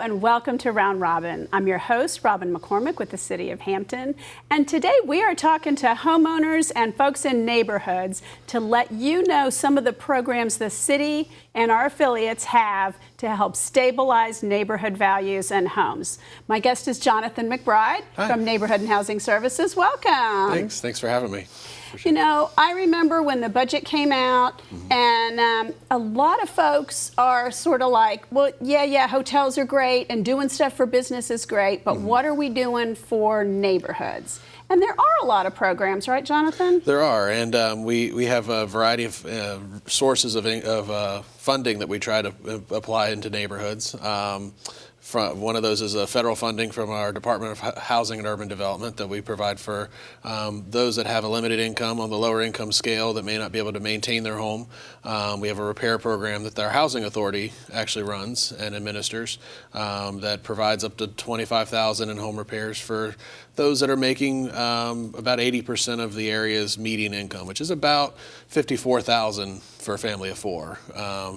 and welcome to Round Robin. I'm your host, Robin McCormick with the City of Hampton, and today we are talking to homeowners and folks in neighborhoods to let you know some of the programs the city and our affiliates have to help stabilize neighborhood values and homes. My guest is Jonathan McBride from Neighborhood and Housing Services. Welcome. Thanks for having me. You know, I remember when the budget came out, and a lot of folks are sort of like, well, yeah, hotels are great and doing stuff for business is great, but what are we doing for neighborhoods? And there are a lot of programs, right, Jonathan? There are, and we have a variety of sources of funding that we try to apply into neighborhoods. One of those is federal funding from our Department of Housing and Urban Development that we provide for those that have a limited income on the lower income scale that may not be able to maintain their home. We have a repair program that our housing authority actually runs and administers that provides up to $25,000 in home repairs for those that are making about 80% of the area's median income, which is about $54,000 for a family of four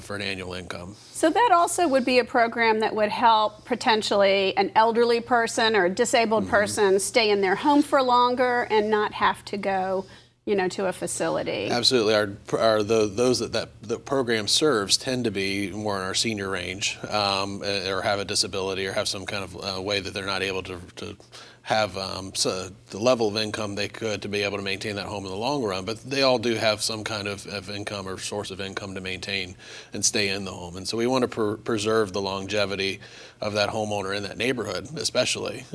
for an annual income. So that also would be a program that would help potentially an elderly person or a disabled person stay in their home for longer and not have to go, you know, to a facility. Absolutely. Those that the program serves tend to be more in our senior range, or have a disability or have some kind of way that they're not able to have the level of income they could to be able to maintain that home in the long run, but they all do have some kind of income or source of income to maintain and stay in the home. And so we want to preserve the longevity of that homeowner in that neighborhood, especially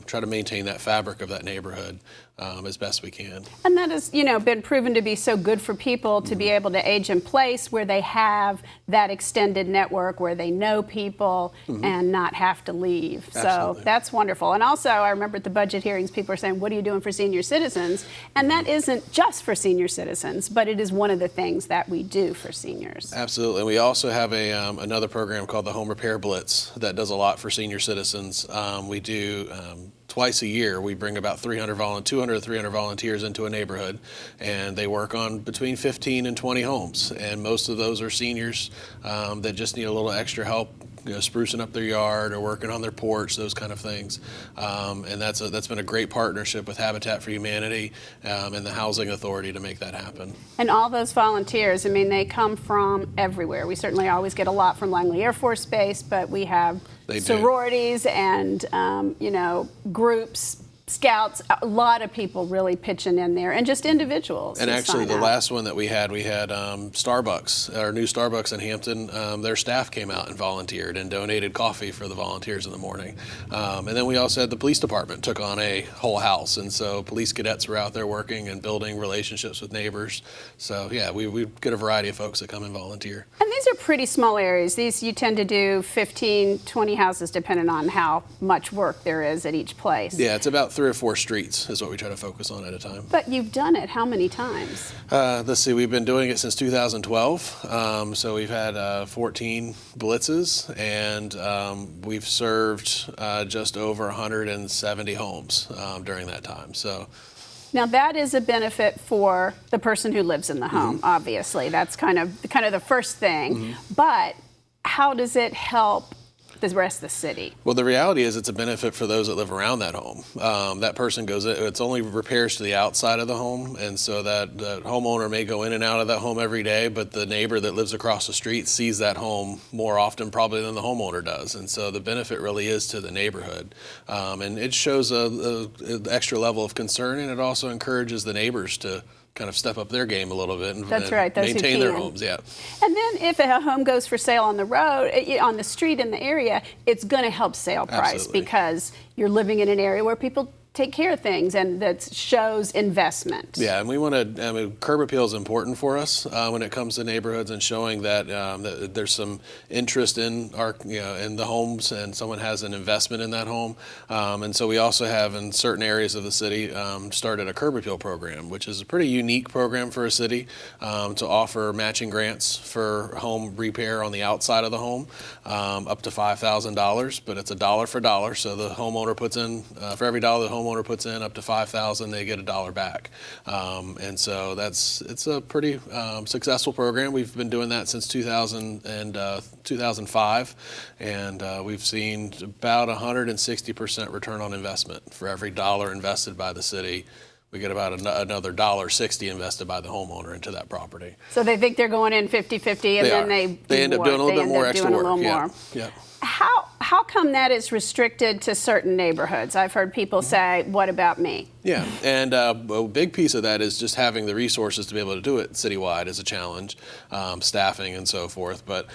try to maintain that fabric of that neighborhood as best we can. And that has, you know, been proven to be so good for people to be able to age in place where they have that extended network, where they know people and not have to leave. Absolutely. So that's wonderful. And also, I remember at the budget hearings, people are saying, what are you doing for senior citizens? And that isn't just for senior citizens, but it is one of the things that we do for seniors. Absolutely. We also have another program called the Home Repair Blitz that does a lot for senior citizens. We do twice a year, we bring about 200 to 300 volunteers into a neighborhood, and they work on between 15 and 20 homes. And most of those are seniors that just need a little extra help, you know, sprucing up their yard or working on their porch, those kind of things. And that's been a great partnership with Habitat for Humanity and the Housing Authority to make that happen. And all those volunteers, I mean, they come from everywhere. We certainly always get a lot from Langley Air Force Base, but we have sororities and, you know, groups, scouts, a lot of people really pitching in there, and just individuals. And actually, the last one that we had Starbucks, our new Starbucks in Hampton. Their staff came out and volunteered and donated coffee for the volunteers in the morning. And then we also had the police department took on a whole house, and so police cadets were out there working and building relationships with neighbors. So yeah, we get a variety of folks that come and volunteer. And these are pretty small areas. These you tend to do 15, 20 houses, depending on how much work there is at each place. Yeah, it's about 3 or 4 streets is what we try to focus on at a time. But you've done it how many times? Let's see, we've been doing it since 2012. So we've had 14 blitzes, and we've served just over 170 homes during that time. So. Now that is a benefit for the person who lives in the home, obviously. That's kind of the first thing. But how does it help the rest of the city? Well, the reality is it's a benefit for those that live around that home. That person goes in, it's only repairs to the outside of the home, and so that the homeowner may go in and out of that home every day, but the neighbor that lives across the street sees that home more often probably than the homeowner does, and so the benefit really is to the neighborhood. And it shows an extra level of concern, and it also encourages the neighbors to kind of step up their game a little bit and maintain their homes. Yeah. And then if a home goes for sale on the road, on the street in the area, it's going to help sale price because you're living in an area where people take care of things, and that shows investment. Yeah, and we want to. I mean, curb appeal is important for us when it comes to neighborhoods and showing that, that there's some interest in our, in the homes, and someone has an investment in that home. And so we also have in certain areas of the city started a curb appeal program, which is a pretty unique program for a city to offer matching grants for home repair on the outside of the home, up to $5,000, but it's $1 for $1. So the homeowner puts in for every dollar the homeowner puts in up to $5,000, they get $1 back. And so it's a pretty successful program. We've been doing that since 2005, and we've seen about 160% return on investment. For every dollar invested by the city, we get about another $1.60 invested by the homeowner into that property. So they think they're going in 50-50, and then they end up doing a little bit more extra work. Yeah. How come that is restricted to certain neighborhoods? I've heard people say, what about me? Yeah, and a big piece of that is just having the resources to be able to do it citywide is a challenge, staffing and so forth. But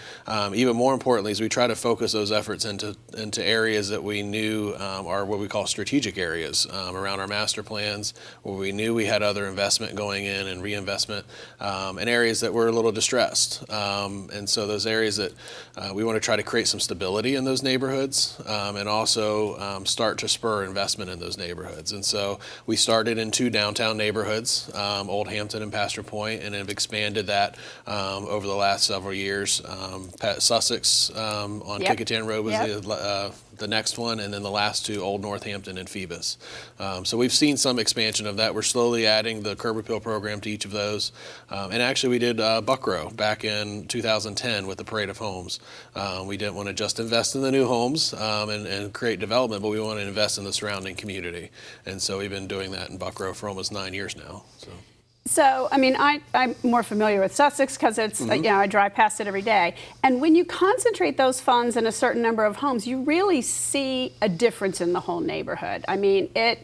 even more importantly is we try to focus those efforts into areas that we knew are what we call strategic areas around our master plans, where we knew we had other investment going in and reinvestment, and areas that were a little distressed. And so those areas that we want to try to create some stability in those neighborhoods, and also start to spur investment in those neighborhoods. And so we started in 2 downtown neighborhoods, Old Hampton and Pasture Point, and have expanded that over the last several years. Sussex on Kickotan Road was the next one, and then the last 2, Old Northampton and Phoebus. So we've seen some expansion of that. We're slowly adding the curb appeal program to each of those. And actually we did Buckrow back in 2010 with the Parade of Homes. We didn't want to just invest in the new homes and create development, but we want to invest in the surrounding community. And so we've been doing that in Buckrow for almost 9 years now. So, I mean, I'm more familiar with Sussex because it's, I drive past it every day. And when you concentrate those funds in a certain number of homes, you really see a difference in the whole neighborhood. I mean, the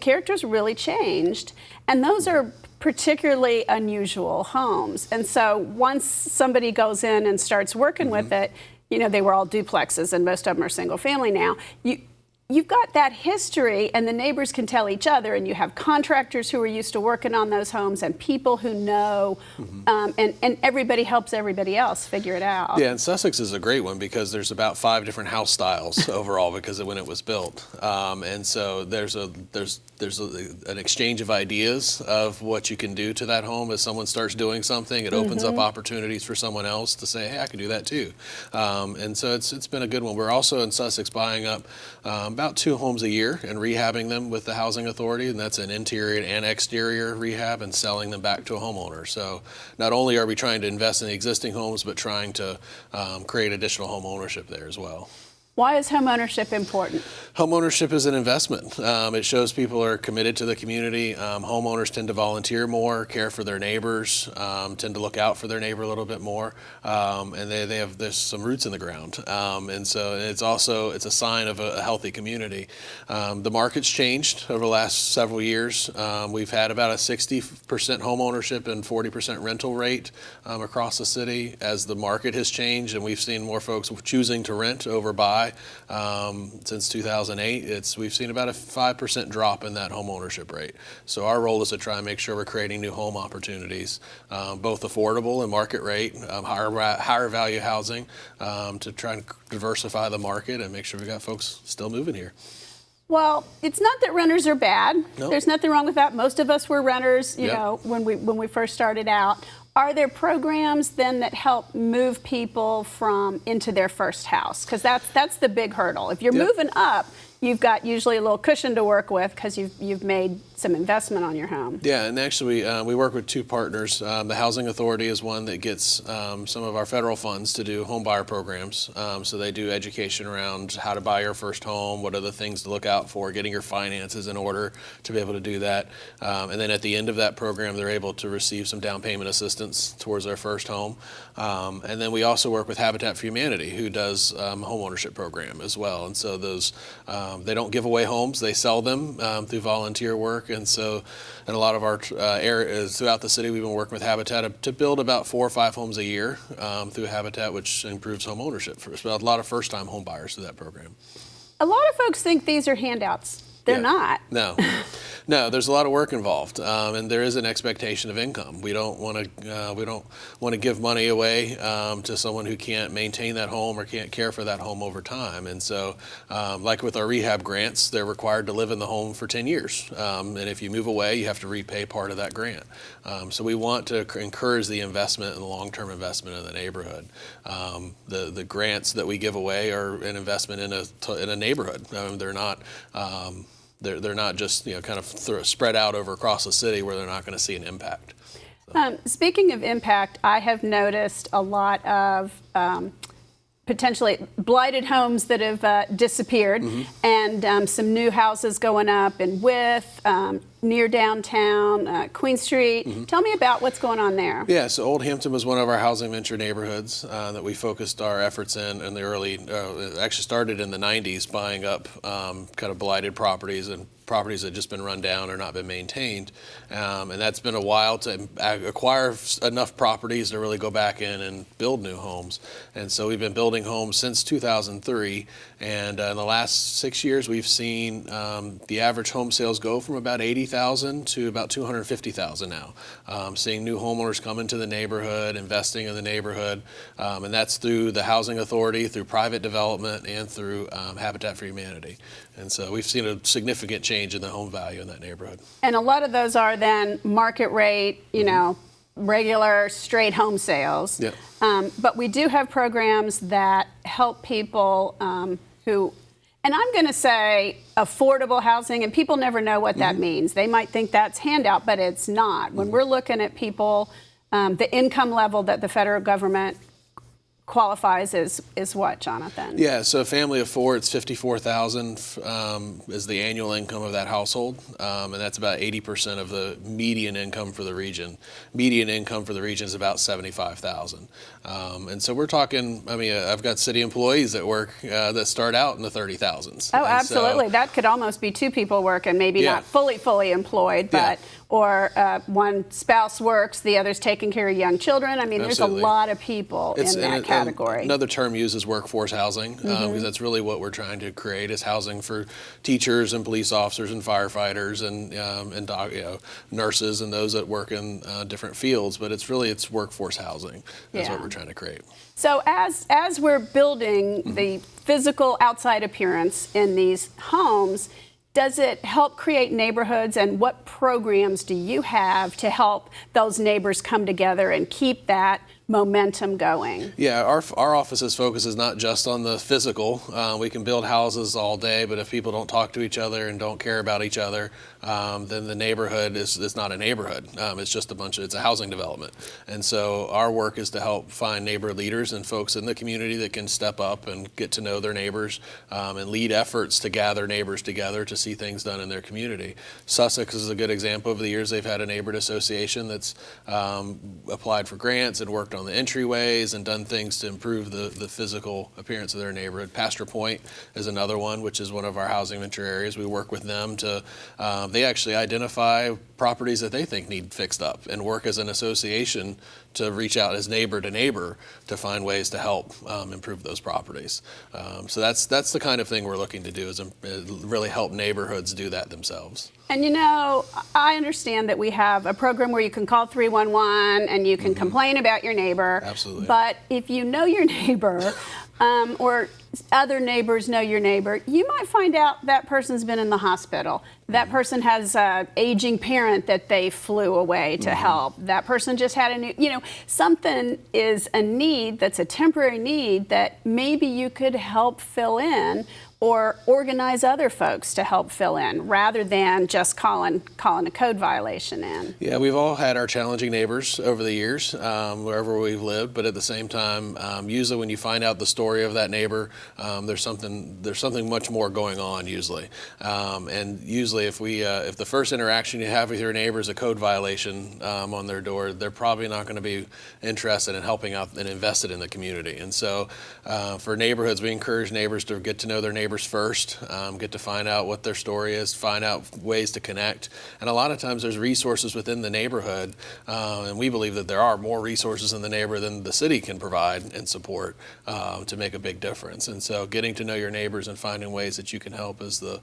character's really changed. And those are particularly unusual homes. And so once somebody goes in and starts working with it, they were all duplexes and most of them are single family now. You've got that history, and the neighbors can tell each other, and you have contractors who are used to working on those homes and people who know, and everybody helps everybody else figure it out. Yeah, and Sussex is a great one because there's about 5 different house styles overall because of when it was built. And so there's an exchange of ideas of what you can do to that home. As someone starts doing something, it opens up opportunities for someone else to say, hey, I can do that too. And so it's been a good one. We're also in Sussex buying up about 2 homes a year and rehabbing them with the Housing Authority, and that's an interior and exterior rehab, and selling them back to a homeowner. So not only are we trying to invest in the existing homes, but trying to create additional home ownership there as well. Why is home ownership important? Home ownership is an investment. It shows people are committed to the community. Homeowners tend to volunteer more, care for their neighbors, tend to look out for their neighbor a little bit more, and there's some roots in the ground. And so it's a sign of a healthy community. The market's changed over the last several years. We've had about a 60% home ownership and 40% rental rate across the city as the market has changed, and we've seen more folks choosing to rent over buy. Since 2008, we've seen about a 5% drop in that home ownership rate. So our role is to try and make sure we're creating new home opportunities, both affordable and market rate, higher value housing, to try and diversify the market and make sure we got folks still moving here. Well, it's not that renters are bad. Nope. There's nothing wrong with that. Most of us were renters, you know, when we first started out. Are there programs then that help move people into their first house? Because that's the big hurdle. If you're moving up, you've got usually a little cushion to work with because you've made some investment on your home. Yeah, and actually we work with 2 partners. The Housing Authority is one that gets some of our federal funds to do home buyer programs. So they do education around how to buy your first home, what are the things to look out for, getting your finances in order to be able to do that. And then at the end of that program, they're able to receive some down payment assistance towards their first home. And then we also work with Habitat for Humanity, who does a home ownership program as well. And so those they don't give away homes, they sell them through volunteer work. And so in a lot of our areas throughout the city, we've been working with Habitat to build about 4 or 5 homes a year through Habitat, which improves home ownership for a lot of first-time home buyers through that program. A lot of folks think these are handouts. They're not. No. No, there's a lot of work involved, and there is an expectation of income. We don't want to give money away to someone who can't maintain that home or can't care for that home over time. And so, like with our rehab grants, they're required to live in the home for 10 years. And if you move away, you have to repay part of that grant. So we want to encourage the investment and the long-term investment in the neighborhood. The grants that we give away are an investment in a neighborhood. They're not. They're not just kind of spread out over across the city where they're not going to see an impact. Speaking of impact, I have noticed a lot of potentially blighted homes that have disappeared, and some new houses going up in Wythe, near downtown, Queen Street. Tell me about what's going on there. Yeah, so Old Hampton was one of our housing venture neighborhoods that we focused our efforts in the early, it actually started in the 90s, buying up kind of blighted properties and properties that have just been run down or not been maintained. And that's been a while to acquire enough properties to really go back in and build new homes. And so we've been building homes since 2003. And in the last 6 years, we've seen the average home sales go from about 80,000 to about 250,000 now. Seeing new homeowners come into the neighborhood, investing in the neighborhood. And that's through the Housing Authority, through private development, and through Habitat for Humanity. And so we've seen a significant change in the home value in that neighborhood. And a lot of those are then market rate, regular straight home sales. Yep. But we do have programs that help people who, and I'm going to say affordable housing, and people never know what that means. They might think that's handout, but it's not. When we're looking at people, the income level that the federal government qualifies is what, Jonathan? Yeah, so a family of four, it's $54,000 is the annual income of that household, and that's about 80% of the median income for the region. Median income for the region is about $75,000, and so we're talking. I've got city employees that work that start out in the 30,000s. Oh, absolutely. So, that could almost be two people working, maybe not fully employed, but. Yeah. Or one spouse works, the other's taking care of young children. There's a lot of people in that category. Another term used is workforce housing, because that's really what we're trying to create is housing for teachers and police officers and firefighters and nurses and those that work in different fields. But it's workforce housing. That's what we're trying to create. So as we're building the physical outside appearance in these homes, does it help create neighborhoods, and what programs do you have to help those neighbors come together and keep that momentum going? Yeah, our office's focus is not just on the physical. We can build houses all day, but if people don't talk to each other and don't care about each other, then the neighborhood is not a neighborhood. It's just it's a housing development. And so our work is to help find neighbor leaders and folks in the community that can step up and get to know their neighbors and lead efforts to gather neighbors together to see things done in their community. Sussex is a good example. Over the years, they've had a neighborhood association that's applied for grants and worked on the entryways and done things to improve the physical appearance of their neighborhood. Pastor Point is another one, which is one of our housing venture areas. We work with them to, they actually identify properties that they think need fixed up and work as an association to reach out as neighbor to neighbor to find ways to help improve those properties. So that's the kind of thing we're looking to do, is really help neighborhoods do that themselves. And I understand that we have a program where you can call 311 and you can complain about your neighbor. Absolutely. But if you know your neighbor, or other neighbors know your neighbor, you might find out that person's been in the hospital. That person has an aging parent that they flew away to help. That person just had something is a need that's a temporary need that maybe you could help fill in or organize other folks to help fill in rather than just calling a code violation in. Yeah, we've all had our challenging neighbors over the years, wherever we've lived, but at the same time, usually when you find out the story of that neighbor, there's something much more going on usually. And usually if the first interaction you have with your neighbor is a code violation on their door, they're probably not going to be interested in helping out and invested in the community. And so for neighborhoods, we encourage neighbors to get to know their neighbors neighbors first, get to find out what their story is, find out ways to connect. And a lot of times there's resources within the neighborhood, and we believe that there are more resources in the neighborhood than the city can provide and support to make a big difference. And so getting to know your neighbors and finding ways that you can help is the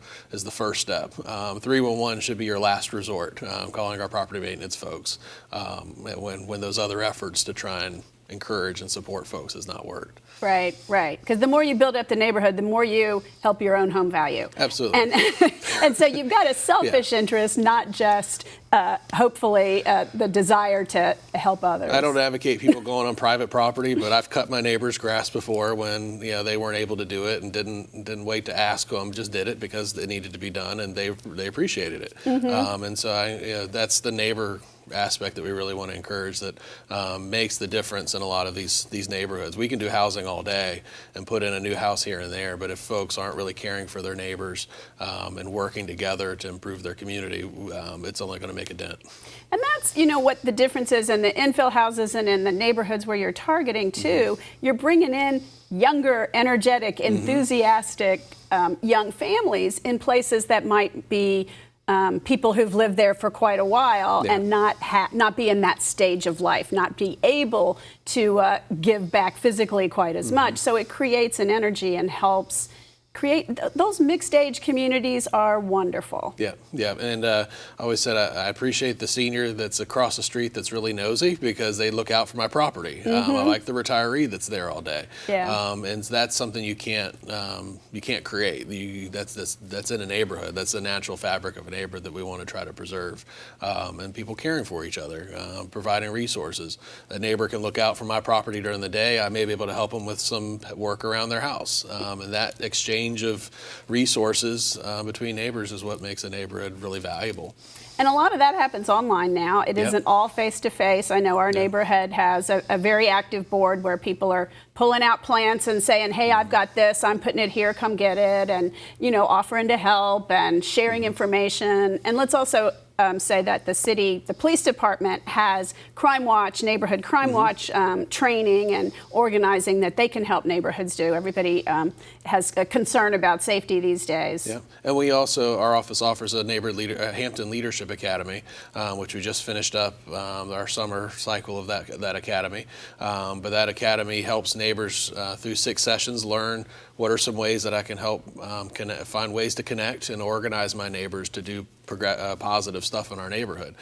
first step. 311 should be your last resort, calling our property maintenance folks when those other efforts to try and encourage and support folks has not worked. Right, right. Because the more you build up the neighborhood, the more you help your own home value. Absolutely. And so you've got a selfish interest, not just hopefully the desire to help others. I don't advocate people going on private property, but I've cut my neighbor's grass before when they weren't able to do it and didn't wait to ask them, just did it because it needed to be done, and they appreciated it. Mm-hmm. And so that's the neighbor aspect that we really want to encourage that makes the difference in a lot of these neighborhoods. We can do housing all day and put in a new house here and there, but if folks aren't really caring for their neighbors and working together to improve their community, it's only going to make a dent. And that's, what the difference is in the infill houses and in the neighborhoods where you're targeting too. Mm-hmm. You're bringing in younger, energetic, enthusiastic young families in places that might be people who've lived there for quite a while and not be in that stage of life, not be able to give back physically quite as much. So it creates an energy and helps create those mixed age communities are wonderful. Yeah. And I always said I appreciate the senior that's across the street that's really nosy because they look out for my property. I like the retiree that's there all day. And that's something you can't create. That's in a neighborhood. That's the natural fabric of a neighborhood that we want to try to preserve. And people caring for each other, providing resources. A neighbor can look out for my property during the day. I may be able to help them with some work around their house. And that exchange of resources between neighbors is what makes a neighborhood really valuable. And a lot of that happens online now. It isn't all face-to-face. I know our neighborhood has a very active board where people are pulling out plants and saying, hey, I've got this, I'm putting it here, come get it, and offering to help and sharing information. And let's also say that the police department has Crime Watch, Neighborhood Crime Watch training and organizing that they can help neighborhoods do. Everybody has a concern about safety these days. Yeah, and our office offers a Hampton Leadership Academy, which we just finished up our summer cycle of that academy. But that academy helps neighbors through 6 sessions learn what are some ways that I can help find ways to connect and organize my neighbors to do positive stuff in our neighborhood.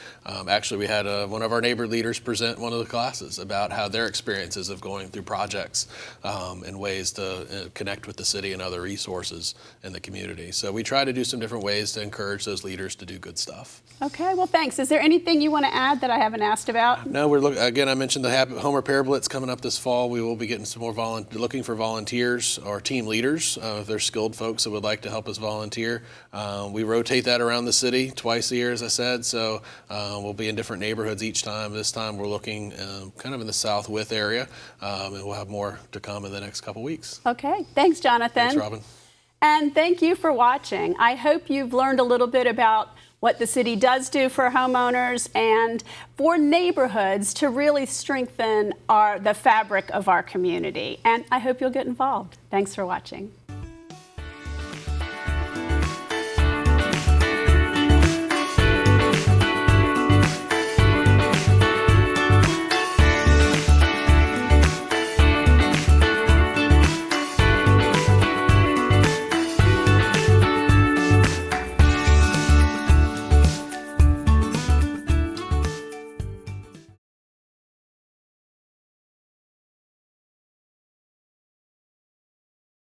Actually, we had one of our neighbor leaders present one of the classes about how their experiences of going through projects and ways to connect with the city and other resources in the community. So we try to do some different ways to encourage those leaders to do good stuff. Okay, well, thanks. Is there anything you want to add that I haven't asked about? No, again, I mentioned the Home Repair Blitz coming up this fall. We will be getting some more looking for volunteers or team leaders. If there's skilled folks that would like to help us volunteer. We rotate that around the city twice a year, as I said, so we'll be in different neighborhoods each time. This time we're looking kind of in the South With area, and we'll have more to come in the next couple weeks. Okay, thanks, Jonathan. Thanks, Robin. And thank you for watching. I hope you've learned a little bit about what the city does do for homeowners and for neighborhoods to really strengthen the fabric of our community. And I hope you'll get involved. Thanks for watching.